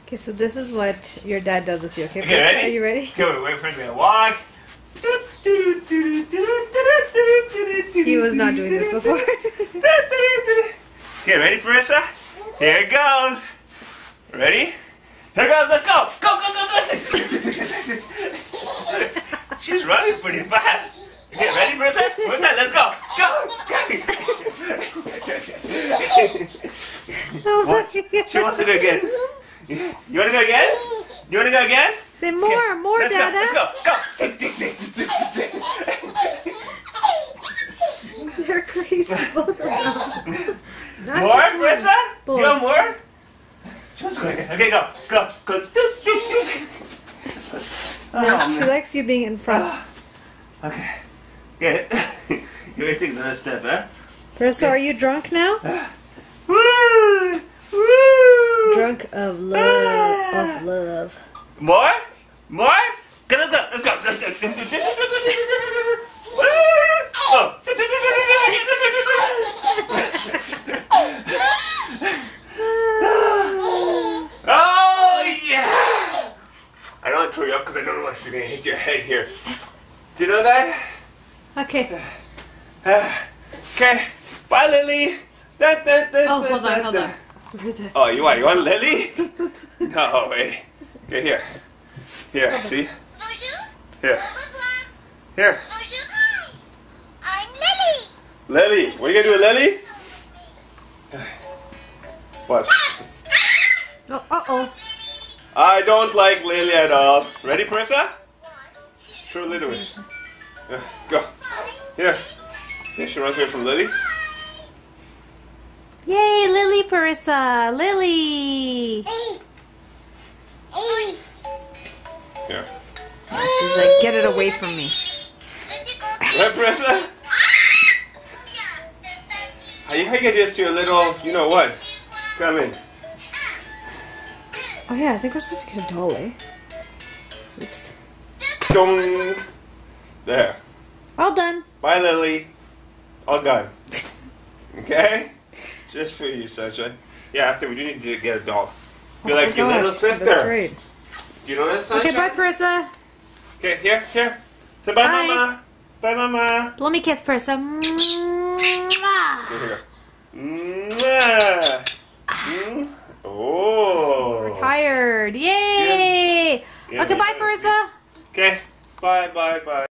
Okay, so this is what your dad does with you. Okay, Okay, ready? Are you ready? Go, wait for me to walk. He was not doing this before. Okay, ready, Marissa? Here it goes. Ready? Here it goes. Let's go. Go, go, go, go. She's running pretty fast. Okay, ready, Marissa? One time, let's go. Go. What? She wants to go again. You want to go again? You want to go again? Say more, Okay, more, let's Dada. Go, let's go. Go. They're crazy, both of them. Not More, just one. Marissa? Both. You want more? She wants to go again. Okay, go. Go. Go. No, she likes you being in front. Okay. Okay. You ready to take another step, huh? Marissa, are you drunk now? Woo! Woo! Drunk of love, of love. More? More? Go, let's go. Let's go. Oh. Oh, yeah! I don't want to throw you up because I don't know if you're going to hit your head here. Do you know that? Okay. Okay. Bye, Lily. Oh, hold on, hold on. Oh, you want Lily? No way. Okay, here. Here, see? Here. Here. I'm Lily. Lily. What are you going to do with Lily? Watch. Oh, uh-oh. I don't like Lily at all. Ready, Parissa? Show Lily away. Go. Here. See, she runs away from Lily. Yay, Lily, Parissa. Lily. Here. She's like, get it away from me. Right, Parissa? How you get this to your little, you know what? Come in. Oh yeah, I think we're supposed to get a doll, eh? Oops. Dong. There. All done. Bye, Lily. All gone. Okay? Just for you, Sunshine. Yeah, I think we do need to get a doll. Be Oh, like your God. little sister. That's right. You know that, Sunshine? Okay, bye, Parissa. Okay, here. Say bye, Bye. Mama. Bye, Mama. Let me kiss Parissa. Okay, here goes. Mwah. Oh. Tired. Yay. Yeah, Okay, bye, yeah. Parissa. Okay. Bye.